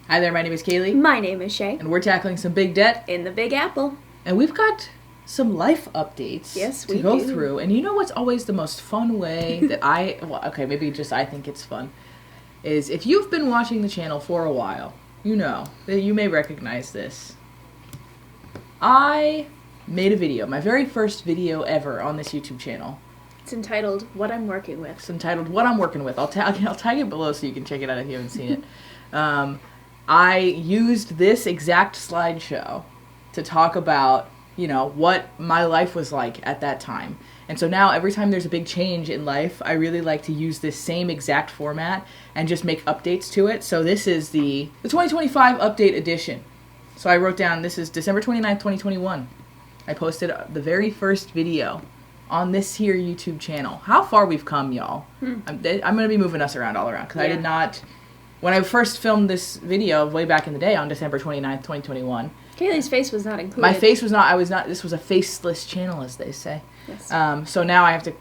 Hi there, my name is Kaylee. My name is Shay. And we're tackling some big debt. In the Big Apple. And we've got some life updates to go through. And you know what's always the most fun way that maybe just I think it's fun, is if you've been watching the channel for a while, you know that you may recognize this. I made a video, my very first video ever on this YouTube channel. It's entitled What I'm Working With. It's entitled What I'm Working With. I'll tag it below so you can check it out if you haven't seen it. I used this exact slideshow to talk about, what my life was like at that time. And so now every time there's a big change in life, I really like to use this same exact format and just make updates to it. So this is the 2025 update edition. So I wrote down, this is December 29th, 2021. I posted the very first video on this here YouTube channel. How far we've come, y'all. I'm going to be moving us around all around because I did not... When I first filmed this video way back in the day on December 29th, 2021... Kaylee's face was not included. My face was not... this was a faceless channel, as they say. Yes. So now I have to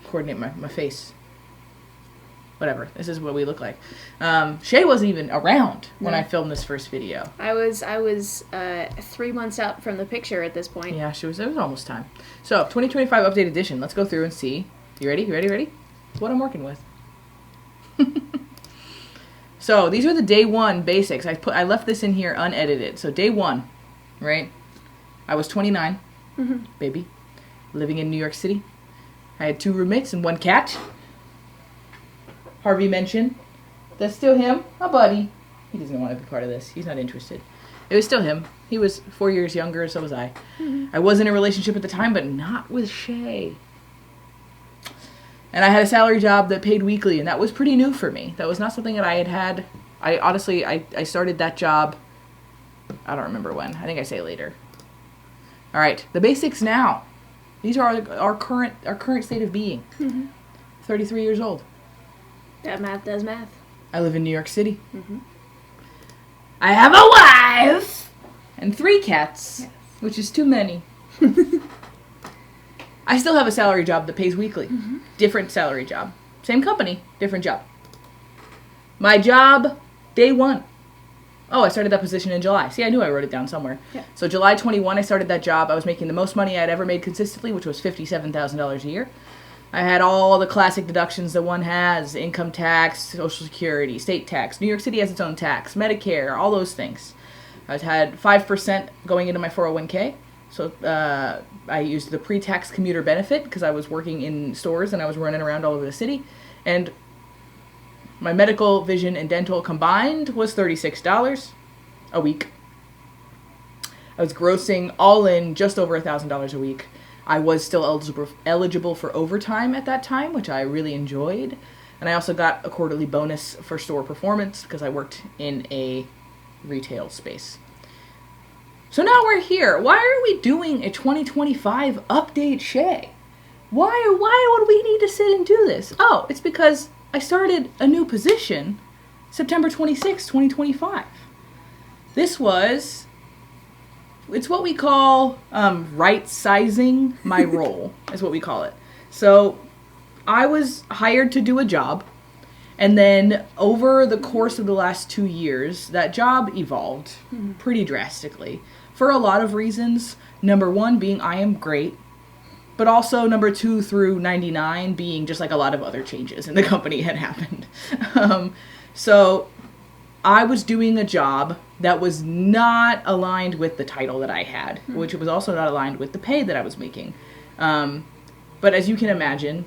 coordinate my face. Whatever. This is what we look like. Shay wasn't even around when I filmed this first video. I was 3 months out from the picture at this point. Yeah, it was almost time. So, 2025 update edition. Let's go through and see. You ready? You ready? What I'm working with. So, these are the day one basics. I left this in here unedited. So, day one, right? I was 29, baby, living in New York City. I had 2 roommates and 1 cat. Harvey mentioned. That's still him, a buddy. He doesn't want to be part of this. He's not interested. It was still him. He was 4 years younger, so was I. I was in a relationship at the time, but not with Shay. And I had a salary job that paid weekly, and that was pretty new for me. That was not something that I had. I started that job, I don't remember when. I think I say later. All right, the basics now. These are our current state of being. 33 years old. That math does math. I live in New York City. I have a wife and 3 cats, which is too many. I still have a salary job that pays weekly. Different salary job. Same company, different job. My job, day one. Oh, I started that position in July. See, I knew I wrote it down somewhere. Yeah. So July 21, I started that job. I was making the most money I'd ever made consistently, which was $57,000 a year. I had all the classic deductions that one has: income tax, Social Security, state tax. New York City has its own tax, Medicare, all those things. I had 5% going into my 401k. So I used the pre-tax commuter benefit because I was working in stores and I was running around all over the city. And my medical, vision, and dental combined was $36 a week. I was grossing all in just over $1,000 a week. I was still eligible for overtime at that time, which I really enjoyed. And I also got a quarterly bonus for store performance because I worked in a retail space. So now we're here. Why are we doing a 2025 update, Shay? Why would we need to sit and do this? Oh, it's because I started a new position September 26, 2025. It's what we call right-sizing my role, is what we call it. So I was hired to do a job, and then over the course of the last 2 years, that job evolved pretty drastically for a lot of reasons. Number 1 being I am great, but also number 2 through 99 being just like a lot of other changes in the company had happened. So I was doing a job that was not aligned with the title that I had, which was also not aligned with the pay that I was making. But as you can imagine,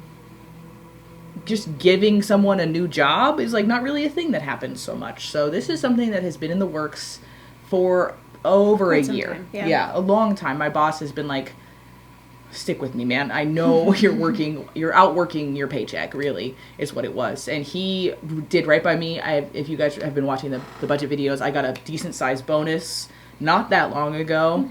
just giving someone a new job is like not really a thing that happens so much. So this is something that has been in the works for over a year. Yeah, a long time. My boss has been like, stick with me, man. I know you're outworking your paycheck, really, is what it was. And he did right by me. If you guys have been watching the budget videos, I got a decent sized bonus not that long ago.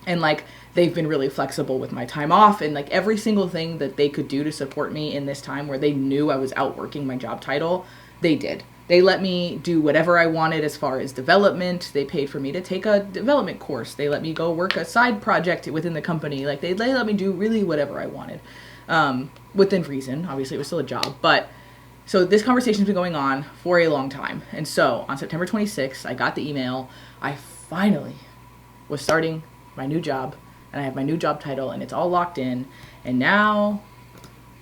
And like, they've been really flexible with my time off and like every single thing that they could do to support me in this time where they knew I was outworking my job title, they did. They let me do whatever I wanted as far as development. They paid for me to take a development course. They let me go work a side project within the company. Like, they let me do really whatever I wanted. Within reason. Obviously, it was still a job. But So this conversation's been going on for a long time. And so on September 26th, I got the email. I finally was starting my new job, and I have my new job title, and it's all locked in. And now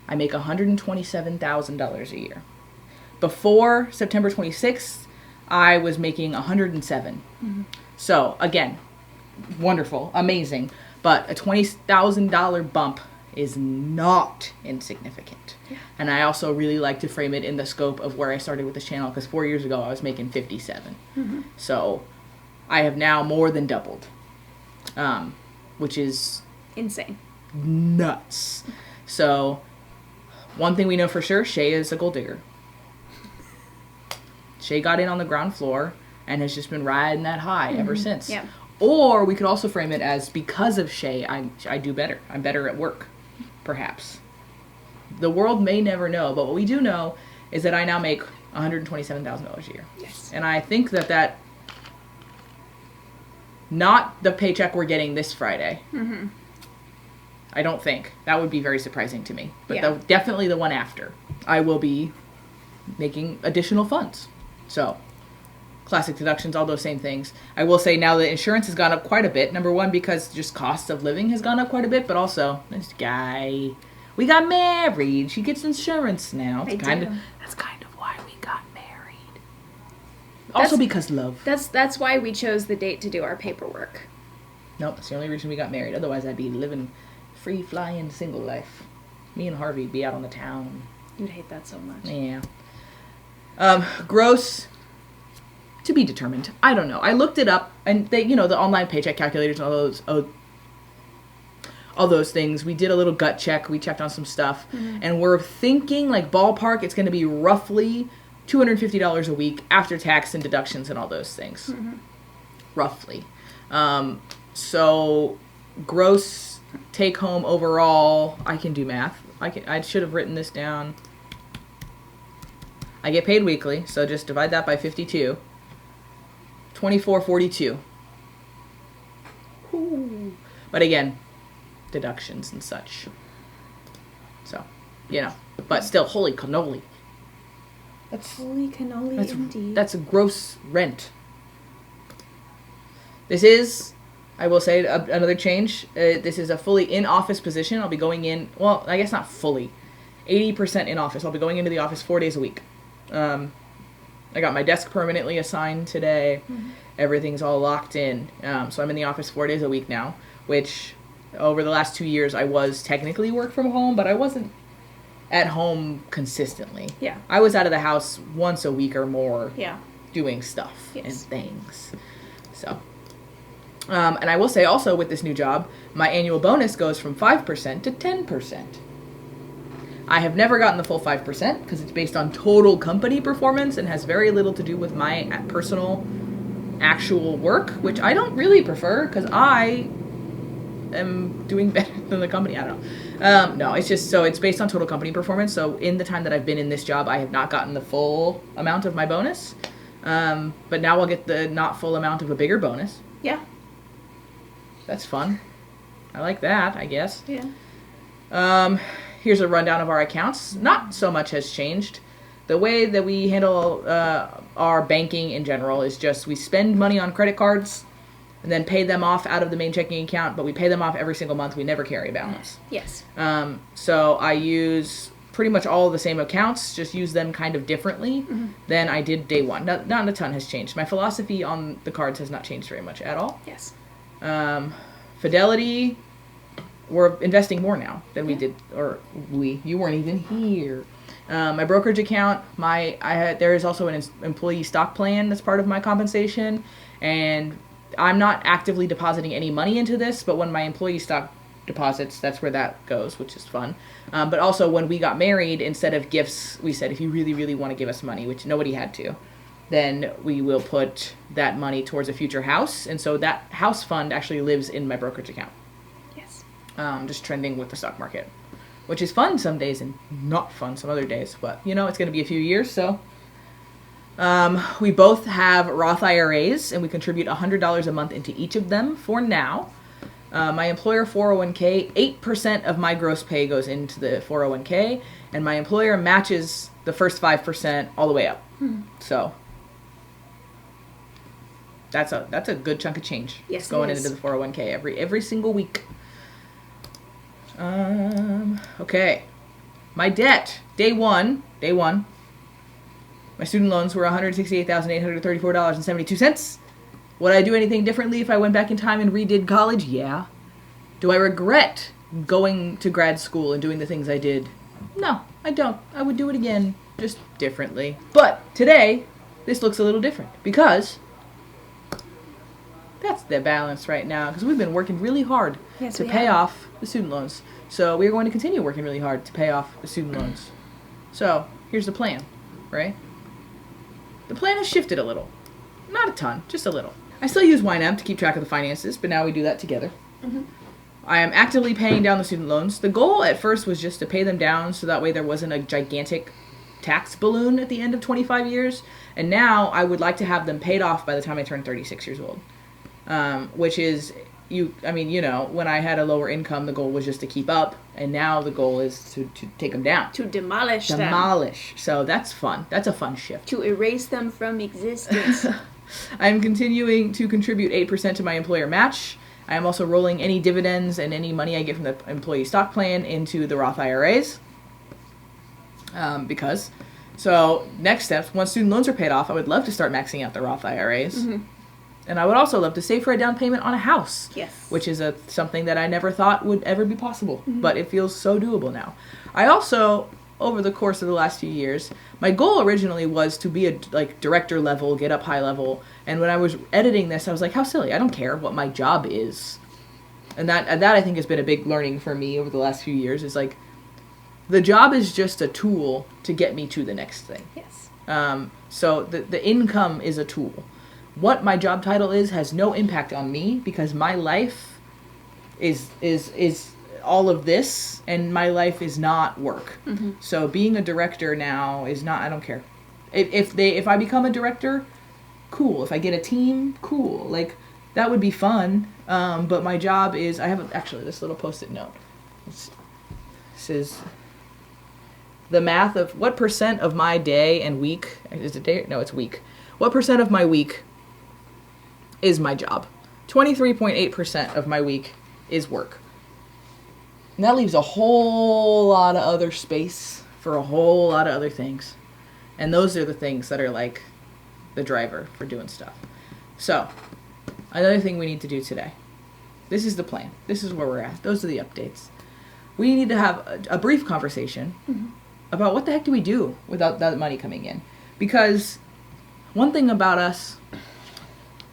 I make $127,000 a year. Before September 26th, I was making $107,000. Mm-hmm. So again, wonderful, amazing. But a $20,000 bump is not insignificant. Yeah. And I also really like to frame it in the scope of where I started with this channel, because 4 years ago I was making 57. Mm-hmm. So I have now more than doubled, which is insane, nuts. So one thing we know for sure, Shay is a gold digger. Shay got in on the ground floor and has just been riding that high ever since. Yeah. Or we could also frame it as, because of Shay, I do better. I'm better at work, perhaps. The world may never know, but what we do know is that I now make $127,000 a year. Yes. And I think that not the paycheck we're getting this Friday. Mm-hmm. I don't think. That would be very surprising to me. But definitely the one after. I will be making additional funds. So, classic deductions, all those same things. I will say now the insurance has gone up quite a bit. Number one, because just cost of living has gone up quite a bit, but also this guy, we got married. She gets insurance now. That's kind of why we got married. Also because love. That's why we chose the date to do our paperwork. Nope, that's the only reason we got married. Otherwise, I'd be living free flying single life. Me and Harvey'd be out on the town. You'd hate that so much. Yeah. Gross, to be determined. I don't know. I looked it up, and they, the online paycheck calculators and all those things. We did a little gut check. We checked on some stuff, and we're thinking, like, ballpark, it's going to be roughly $250 a week after tax and deductions and all those things. Mm-hmm. Roughly. So gross take home overall, I can do math. I should have written this down. I get paid weekly, so just divide that by 52. $24.42. Ooh. But again, deductions and such. So, but still, holy cannoli. Holy cannoli, indeed. That's a gross rent. This is, I will say, another change. This is a fully in-office position. I'll be going in, well, I guess not fully. 80% in office. I'll be going into the office 4 days a week. I got my desk permanently assigned today. Mm-hmm. Everything's all locked in. So I'm in the office 4 days a week now, which over the last 2 years I was technically work from home, but I wasn't at home consistently. Yeah. I was out of the house once a week or more. Yeah. Doing stuff and things. So, and I will say also with this new job, my annual bonus goes from 5% to 10%. I have never gotten the full 5% because it's based on total company performance and has very little to do with my personal actual work, which I don't really prefer because I am doing better than the company. I don't know. No, it's just, so it's based on total company performance. So in the time that I've been in this job, I have not gotten the full amount of my bonus. But now I'll get the not full amount of a bigger bonus. Yeah. That's fun. I like that, I guess. Yeah. Here's a rundown of our accounts. Not so much has changed. The way that we handle our banking in general is just we spend money on credit cards and then pay them off out of the main checking account, but we pay them off every single month. We never carry a balance. Yes. So I use pretty much all of the same accounts, just use them kind of differently than I did day one. Not a ton has changed. My philosophy on the cards has not changed very much at all. Yes. Fidelity, we're investing more now than we did, or you weren't even here. My brokerage account, there is also an employee stock plan that's part of my compensation, and I'm not actively depositing any money into this, but when my employee stock deposits, that's where that goes, which is fun. But also when we got married, instead of gifts, we said if you really, really want to give us money, which nobody had to, then we will put that money towards a future house. And so that house fund actually lives in my brokerage account. Yes. Just trending with the stock market, which is fun some days and not fun some other days. But, it's going to be a few years, so. We both have Roth IRAs, and we contribute $100 a month into each of them for now. My employer 401k, 8% of my gross pay goes into the 401k, and my employer matches the first 5% all the way up. So that's a good chunk of change. Yes, going it is. into the 401k every single week. Okay. My debt, day one. My student loans were $168,834.72. Would I do anything differently if I went back in time and redid college? Yeah. Do I regret going to grad school and doing the things I did? No, I don't. I would do it again, just differently. But today, this looks a little different because that's the balance right now, because we've been working really hard to pay off the student loans. So we're going to continue working really hard to pay off the student loans. So here's the plan, right? The plan has shifted a little. Not a ton, just a little. I still use YNAB to keep track of the finances, but now we do that together. I am actively paying down the student loans. The goal at first was just to pay them down so that way there wasn't a gigantic tax balloon at the end of 25 years. And now I would like to have them paid off by the time I turn 36 years old. Which is, when I had a lower income, the goal was just to keep up. And now the goal is to take them down. To demolish them. Demolish. So that's fun. That's a fun shift. To erase them from existence. I'm continuing to contribute 8% to my employer match. I am also rolling any dividends and any money I get from the employee stock plan into the Roth IRAs. So next steps, once student loans are paid off, I would love to start maxing out the Roth IRAs. And I would also love to save for a down payment on a house. Yes. Which is something that I never thought would ever be possible. But it feels so doable now. I also, over the course of the last few years, my goal originally was to be a director level, get up high level. And when I was editing this, I was like, how silly. I don't care what my job is. And that I think has been a big learning for me over the last few years, is like, the job is just a tool to get me to the next thing. Yes. So the income is a tool. What my job title is has no impact on me, because my life is all of this, and my life is not work. So being a director now is not, I don't care. If I become a director, cool. If I get a team, cool. Like, that would be fun. But my job is, I have actually this little post-it note. This is the math of what percent of my day and week, is it day? No, it's week. What percent of my week is my job? 23.8% of my week is work. And that leaves a whole lot of other space for a whole lot of other things. And those are the things that are like the driver for doing stuff. So, another thing we need to do today. This is the plan. This is where we're at. Those are the updates. We need to have a brief conversation about what the heck do we do without that money coming in. Because one thing about us,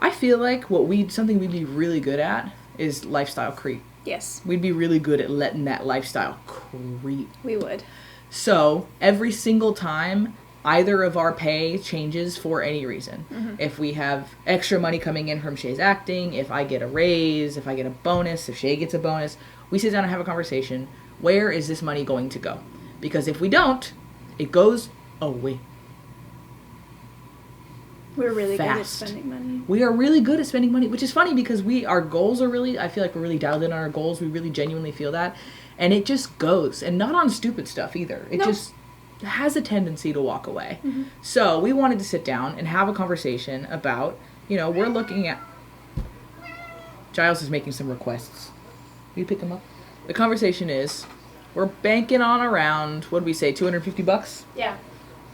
I feel like something we'd be really good at is lifestyle creep. Yes. We'd be really good at letting that lifestyle creep. We would. So every single time either of our pay changes for any reason, if we have extra money coming in from Shay's acting, if I get a raise, if I get a bonus, if Shay gets a bonus, we sit down and have a conversation. Where is this money going to go? Because if we don't, it goes away. We're really fast. good at spending money. We are really good at spending money, which is funny because our goals are really, I feel like we're really dialed in on our goals. We really genuinely feel that. And it just goes. And not on stupid stuff either. It just has a tendency to walk away. So we wanted to sit down and have a conversation about, we're looking at... Giles is making some requests. Will you pick them up? The conversation is, we're banking on around, what did we say, $250? Yeah.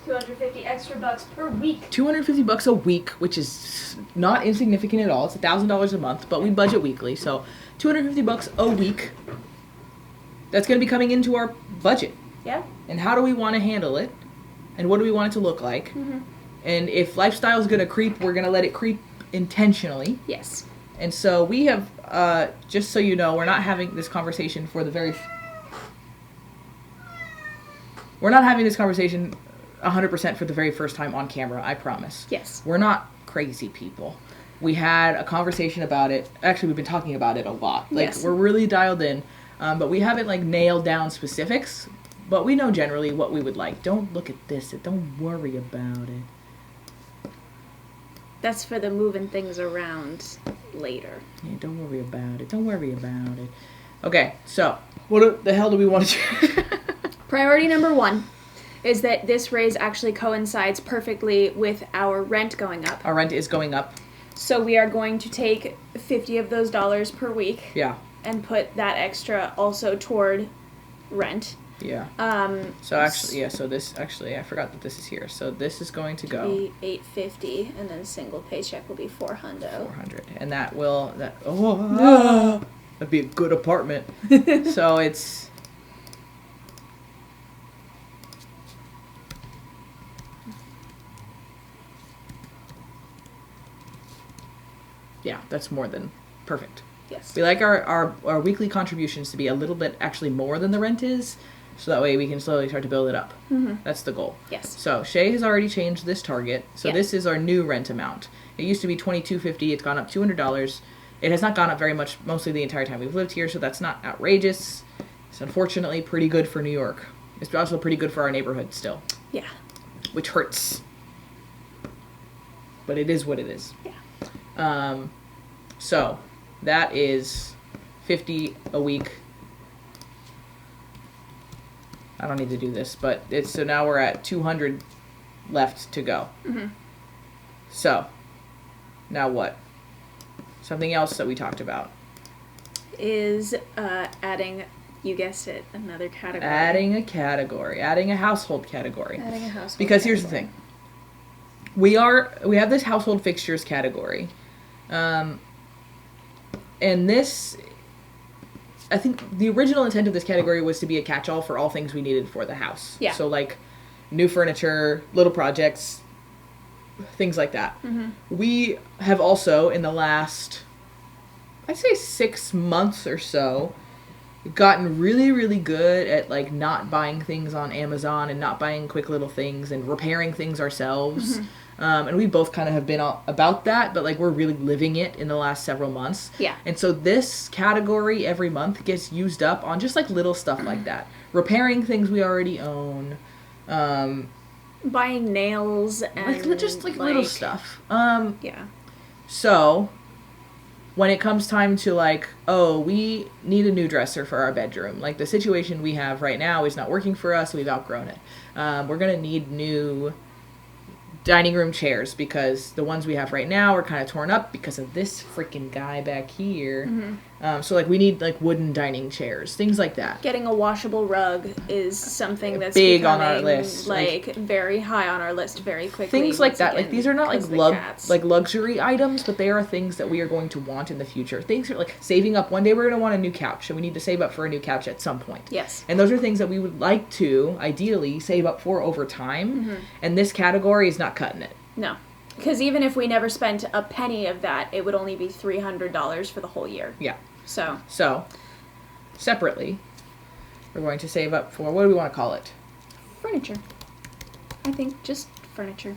250 extra bucks per week. $250 a week, which is not insignificant at all. It's $1,000 a month, but we budget weekly. So $250 a week. That's going to be coming into our budget. Yeah. And how do we want to handle it? And what do we want it to look like? And if lifestyle is going to creep, we're going to let it creep intentionally. Yes. And so we have, just so you know, we're not having this conversation for the very... We're not having this conversation 100% for the very first time on camera, I promise. Yes. We're not crazy people. We had a conversation about it. Actually, we've been talking about it a lot. We're really dialed in. But we haven't, nailed down specifics. But we know generally what we would like. Don't look at this. Don't worry about it. That's for the moving things around later. Yeah, don't worry about it. Don't worry about it. Okay, so, what the hell do we want to do? Priority number 1 is that this raise actually coincides perfectly with our rent going up. Our rent is going up. So we are going to take 50 of those dollars per week. Yeah. And put that extra also toward rent. Yeah. So actually, yeah. So this actually, I forgot that this is here. So this is going to go be $850, and then single paycheck will be $400. $400, and that'd be a good apartment. So it's. Yeah, that's more than perfect. Yes. We like our weekly contributions to be a little bit actually more than the rent is, so that way we can slowly start to build it up. Mm-hmm. That's the goal. Yes. So Shay has already changed this target. So this is our new rent amount. It used to be $22.50. It's gone up $200. It has not gone up very much, mostly the entire time we've lived here, so that's not outrageous. It's unfortunately pretty good for New York. It's also pretty good for our neighborhood still. Yeah. Which hurts. But it is what it is. Yeah. So that is $50 a week. I don't need to do this, but it's so now we're at $200 left to go. Mm-hmm. So now what? Something else that we talked about is adding, you guessed it, another category. Adding a category, adding a household category. Adding a household. Because here's the thing. We have this household fixtures category. And this, I think the original intent of this category was to be a catch-all for all things we needed for the house. Yeah. So like new furniture, little projects, things like that. Mm-hmm. We have also, in the last, I'd say 6 months or so, gotten really, really good at like not buying things on Amazon and not buying quick little things and repairing things ourselves. Mm-hmm. And we both kind of have been about that, but like we're really living it in the last several months. Yeah. And so this category every month gets used up on just like little stuff like that. Repairing things we already own. Buying nails and Like just like little stuff. Yeah. So when it comes time to like, oh, we need a new dresser for our bedroom. Like the situation we have right now is not working for us. We've outgrown it. We're going to need new dining room chairs because the ones we have right now are kind of torn up because of this freaking guy back here. Mm-hmm. So like we need like wooden dining chairs, things like that. Getting a washable rug is something that's big on our list. Like very high on our list very quickly. Things like that. Again, like these are not like luxury items, but they are things that we are going to want in the future. Things are like saving up. One day we're going to want a new couch, and we need to save up for a new couch at some point. Yes. And those are things that we would like to ideally save up for over time. Mm-hmm. And this category is not cutting it. No. Because even if we never spent a penny of that, it would only be $300 for the whole year. Yeah. So, separately, we're going to save up for, what do we want to call it? Furniture. I think just furniture.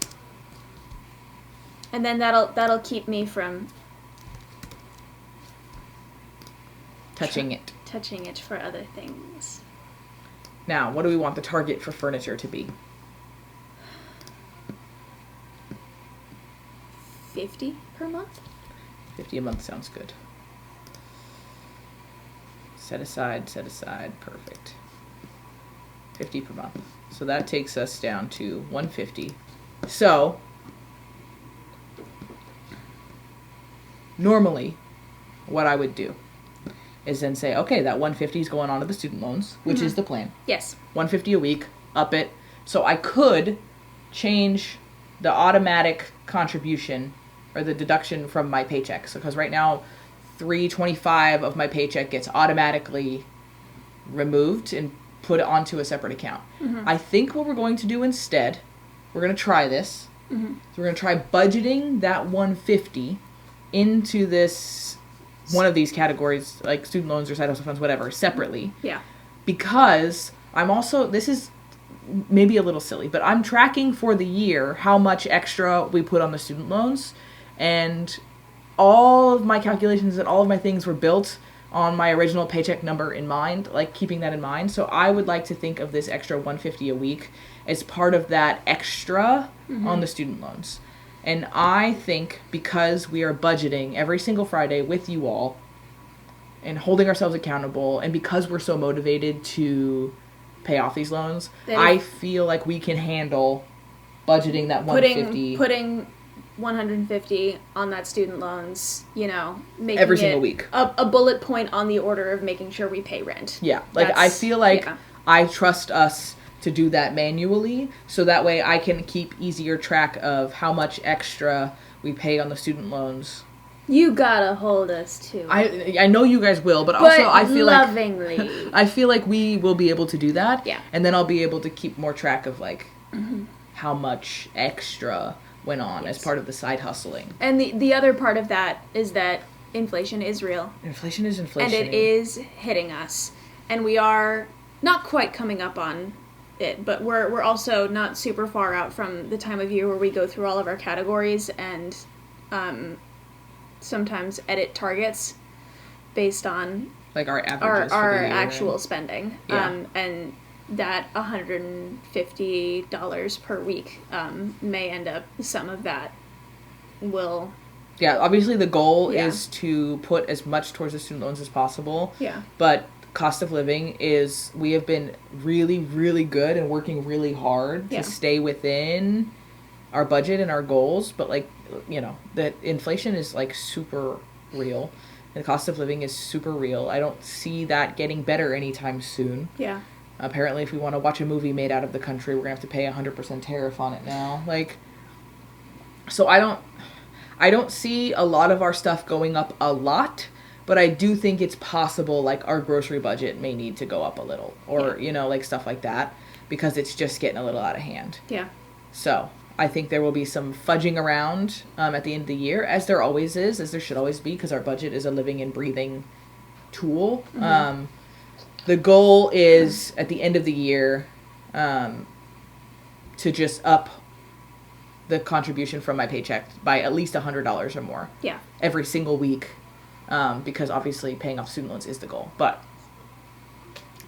And then that'll keep me from touching it. Touching it for other things. Now, what do we want the target for furniture to be? 50 per month? 50 a month sounds good. Set aside, perfect. 50 per month. So that takes us down to 150. So, normally, what I would do is then say, okay, that 150 is going on to the student loans, which is the plan. Yes. 150 a week, up it. So I could change the automatic contribution or the deduction from my paycheck. So, because right now, $325 of my paycheck gets automatically removed and put onto a separate account. Mm-hmm. I think what we're going to do instead, we're going to try this. Mm-hmm. So we're going to try budgeting that 150 into this one of these categories, like student loans or side hustle funds, whatever, separately. Yeah. Because I'm also, this is maybe a little silly, but I'm tracking for the year how much extra we put on the student loans, and all of my calculations and all of my things were built on my original paycheck number in mind, like keeping that in mind. So I would like to think of this extra 150 a week as part of that extra on the student loans. And I think because we are budgeting every single Friday with you all and holding ourselves accountable, and because we're so motivated to pay off these loans, That I feel like we can handle budgeting that 150 putting 150 on that student loans, making every single week. A bullet point on the order of making sure we pay rent. Yeah, like I feel like I trust us to do that manually, so that way I can keep easier track of how much extra we pay on the student loans. You gotta hold us to it. I know you guys will, but also I feel lovingly. I feel like we will be able to do that. Yeah. And then I'll be able to keep more track of how much extra went on as part of the side hustling. And the other part of that is that inflation is real. Inflation is inflation. And it is hitting us. And we are not quite coming up on it, but we're also not super far out from the time of year where we go through all of our categories and sometimes edit targets based on like our averages for the year, actual spending. Yeah. And that $150 per week may end up, some of that will... Yeah, obviously the goal is to put as much towards the student loans as possible. Yeah. But cost of living is, we have been really, really good and working really hard to stay within our budget and our goals. But that inflation is super real. And the cost of living is super real. I don't see that getting better anytime soon. Yeah. Apparently, if we want to watch a movie made out of the country, we're going to have to pay 100% tariff on it now. So I don't see a lot of our stuff going up a lot, but I do think it's possible, our grocery budget may need to go up a little, or, stuff like that, because it's just getting a little out of hand. Yeah. So I think there will be some fudging around at the end of the year, as there always is, as there should always be, because our budget is a living and breathing tool. Mm-hmm. The goal is, at the end of the year, to just up the contribution from my paycheck by at least $100 or more. Yeah. Every single week, because obviously paying off student loans is the goal. But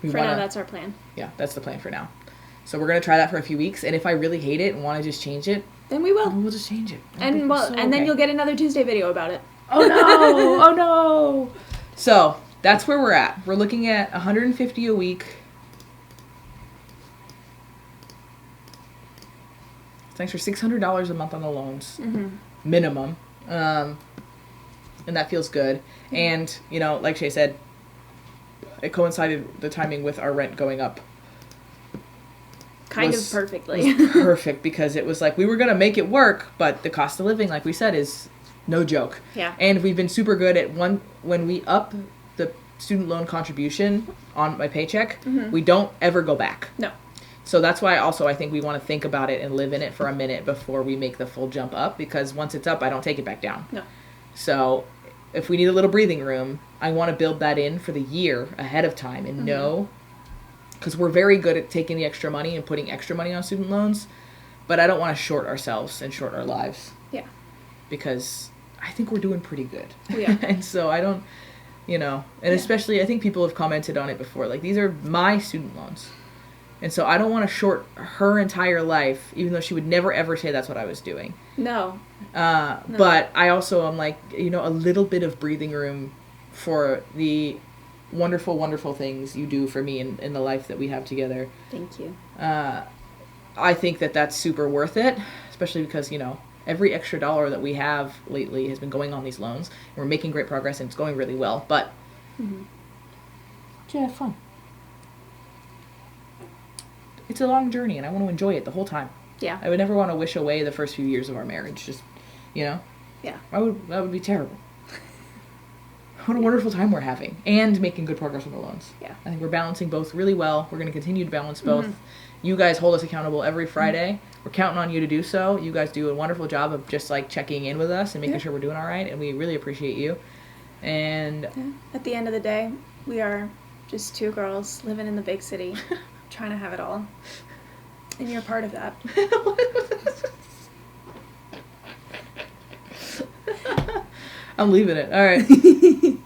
now, that's our plan. Yeah, that's the plan for now. So we're going to try that for a few weeks, and if I really hate it and want to just change it, then we will. We'll just change it. And then you'll get another Tuesday video about it. Oh no! Oh no! So that's where we're at. We're looking at $150 a week. Thanks for $600 a month on the loans, minimum, and that feels good. And like Shay said, it coincided the timing with our rent going up. Kind of perfectly. Was perfect, because it was we were gonna make it work, but the cost of living, like we said, is no joke. Yeah. And we've been super good at when we up the student loan contribution on my paycheck, we don't ever go back. No. So that's why also I think we want to think about it and live in it for a minute before we make the full jump up, because once it's up, I don't take it back down. No. So if we need a little breathing room, I want to build that in for the year ahead of time and know, because we're very good at taking the extra money and putting extra money on student loans, but I don't want to short ourselves and short our lives. Yeah. Because I think we're doing pretty good. Yeah. And so I don't, especially I think people have commented on it before, these are my student loans. And so I don't want to short her entire life, even though she would never ever say that's what I was doing. No. No. But I also am a little bit of breathing room for the wonderful, wonderful things you do for me in the life that we have together. Thank you. I think that's super worth it, especially because, every extra dollar that we have lately has been going on these loans. And we're making great progress and it's going really well. But, yeah, fun. It's a long journey, and I want to enjoy it the whole time. Yeah. I would never want to wish away the first few years of our marriage. Just, Yeah. That would be terrible. What a wonderful time we're having, and making good progress on the loans. Yeah. I think we're balancing both really well. We're going to continue to balance both. You guys hold us accountable every Friday. We're counting on you to do so. You guys do a wonderful job of just checking in with us and making sure we're doing all right, and we really appreciate you. And at the end of the day, we are just two girls living in the big city. Trying to have it all. And you're part of that. I'm leaving it. All right.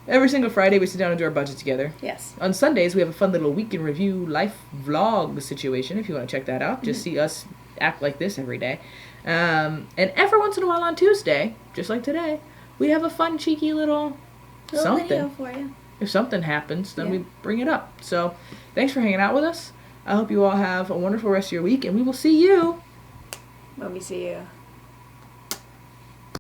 Every single Friday, we sit down and do our budget together. Yes. On Sundays, we have a fun little week in review life vlog situation, if you want to check that out. Just see us act like this every day. And every once in a while on Tuesday, just like today, we have a fun, cheeky little something. Video for you. If something happens, then we bring it up. So, thanks for hanging out with us. I hope you all have a wonderful rest of your week, and we will see you Let me see you.